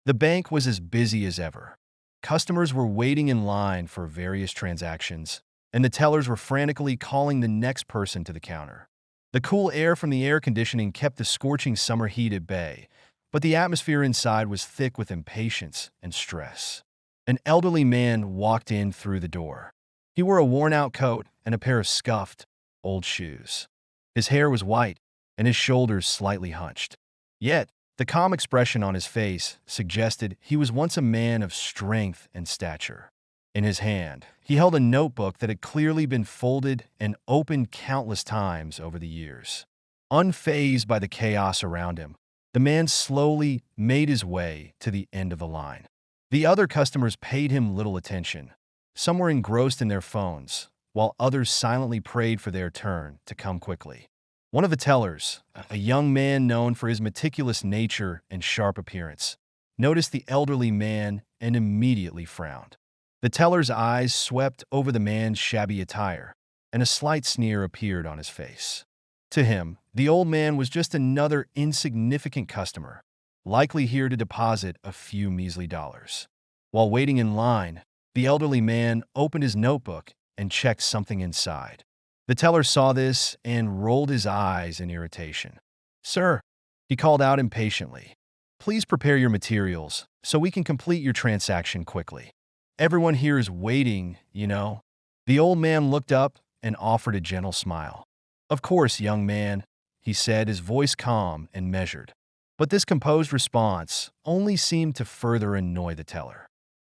The bank was as busy as ever. Customers were waiting in line for various transactions, and the tellers were frantically calling the next person to the counter. The cool air from the air conditioning kept the scorching summer heat at bay, but the atmosphere inside was thick with impatience and stress. An elderly man walked in through the door. He wore a worn-out coat and a pair of scuffed, old shoes. His hair was white, and his shoulders slightly hunched. Yet, the calm expression on his face suggested he was once a man of strength and stature. In his hand, he held a notebook that had clearly been folded and opened countless times over the years. Unfazed by the chaos around him, the man slowly made his way to the end of the line. The other customers paid him little attention. Some were engrossed in their phones, while others silently prayed for their turn to come quickly. One of the tellers, a young man known for his meticulous nature and sharp appearance, noticed the elderly man and immediately frowned. The teller's eyes swept over the man's shabby attire, and a slight sneer appeared on his face. To him, the old man was just another insignificant customer, likely here to deposit a few measly dollars. While waiting in line, the elderly man opened his notebook and checked something inside. The teller saw this and rolled his eyes in irritation. "Sir," he called out impatiently, "please prepare your materials so we can complete your transaction quickly. Everyone here is waiting, you know." The old man looked up and offered a gentle smile. "Of course, young man," he said, his voice calm and measured. But this composed response only seemed to further annoy the teller.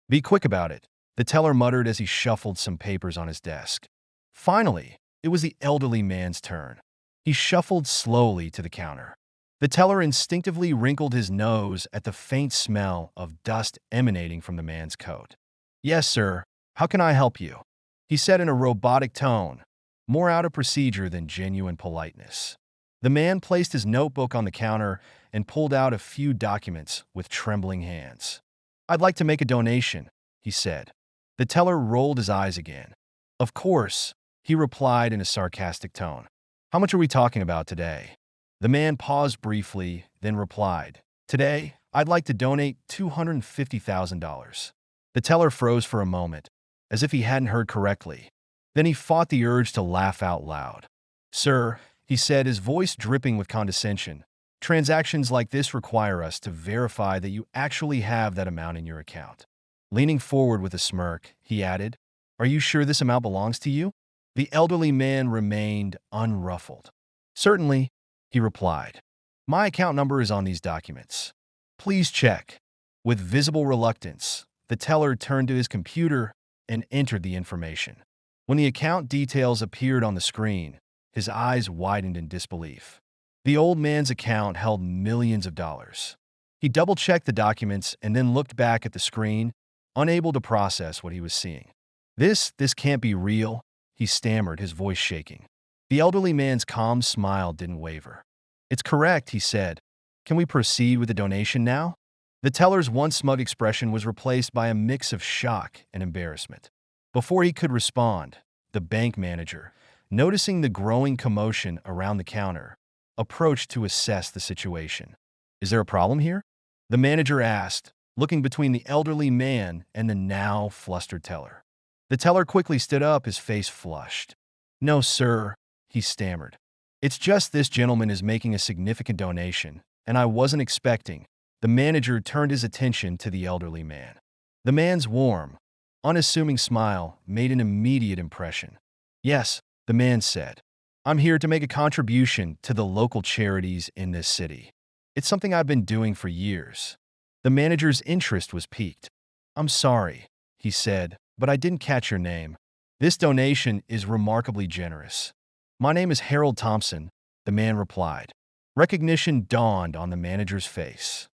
"Be quick about it," the teller muttered as he shuffled some papers on his desk. Finally, it was the elderly man's turn. He shuffled slowly to the counter. The teller instinctively wrinkled his nose at the faint smell of dust emanating from the man's coat. "Yes, sir. How can I help you?" he said in a robotic tone, more out of procedure than genuine politeness. The man placed his notebook on the counter and pulled out a few documents with trembling hands. "I'd like to make a donation," he said. The teller rolled his eyes again. "Of course," he replied in a sarcastic tone. "How much are we talking about today?" The man paused briefly, then replied, "Today, I'd like to donate $250,000. The teller froze for a moment, as if he hadn't heard correctly. Then he fought the urge to laugh out loud. "Sir," he said, his voice dripping with condescension, "transactions like this require us to verify that you actually have that amount in your account." Leaning forward with a smirk, he added, "Are you sure this amount belongs to you?" The elderly man remained unruffled. "Certainly," he replied. "My account number is on these documents. Please check." With visible reluctance, the teller turned to his computer and entered the information. When the account details appeared on the screen, his eyes widened in disbelief. The old man's account held millions of dollars. He double-checked the documents and then looked back at the screen, unable to process what he was seeing. This can't be real," he stammered, his voice shaking. The elderly man's calm smile didn't waver. "It's correct," he said. "Can we proceed with the donation now?" The teller's once smug expression was replaced by a mix of shock and embarrassment. Before he could respond, the bank manager, noticing the growing commotion around the counter, approached to assess the situation. "Is there a problem here?" the manager asked, looking between the elderly man and the now flustered teller. The teller quickly stood up, his face flushed. "No, sir," he stammered. "It's just this gentleman is making a significant donation, and I wasn't expecting." The manager turned his attention to the elderly man. The man's warm, unassuming smile made an immediate impression. "Yes," the man said. "I'm here to make a contribution to the local charities in this city. It's something I've been doing for years." The manager's interest was piqued. "I'm sorry," he said, "but I didn't catch your name." "This donation is remarkably generous." "My name is Harold Thompson," the man replied. Recognition dawned on the manager's face.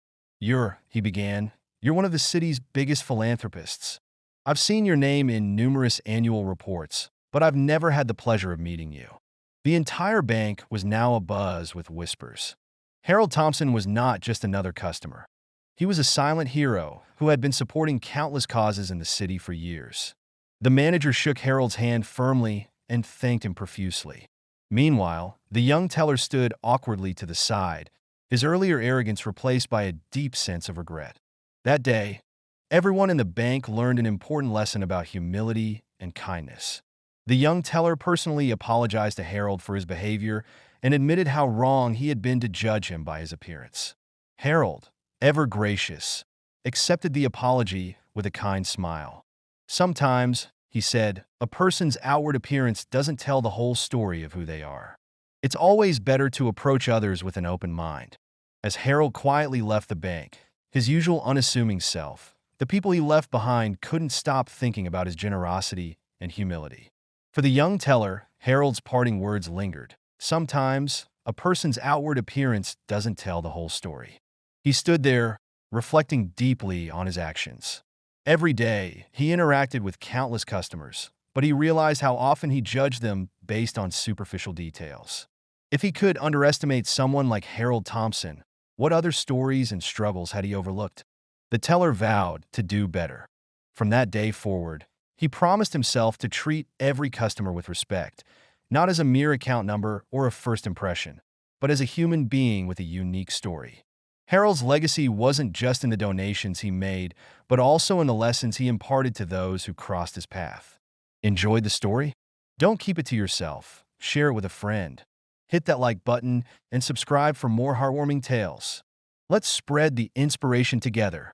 He began, "You're one of the city's biggest philanthropists. I've seen your name in numerous annual reports, but I've never had the pleasure of meeting you." The entire bank was now abuzz with whispers. Harold Thompson was not just another customer. He was a silent hero who had been supporting countless causes in the city for years. The manager shook Harold's hand firmly and thanked him profusely. Meanwhile, the young teller stood awkwardly to the side, his earlier arrogance replaced by a deep sense of regret. That day, everyone in the bank learned an important lesson about humility and kindness. The young teller personally apologized to Harold for his behavior and admitted how wrong he had been to judge him by his appearance. Harold, ever gracious, accepted the apology with a kind smile. Sometimes, he said, a person's outward appearance doesn't tell the whole story of who they are. It's always better to approach others with an open mind. As Harold quietly left the bank, his usual unassuming self, the people he left behind couldn't stop thinking about his generosity and humility. For the young teller, Harold's parting words lingered. Sometimes, a person's outward appearance doesn't tell the whole story. He stood there, reflecting deeply on his actions. Every day, he interacted with countless customers, but he realized how often he judged them based on superficial details. If he could underestimate someone like Harold Thompson, what other stories and struggles had he overlooked? The teller vowed to do better. From that day forward, he promised himself to treat every customer with respect, not as a mere account number or a first impression, but as a human being with a unique story. Harold's legacy wasn't just in the donations he made, but also in the lessons he imparted to those who crossed his path. Enjoyed the story? Don't keep it to yourself. Share it with a friend. Hit that like button and subscribe for more heartwarming tales. Let's spread the inspiration together.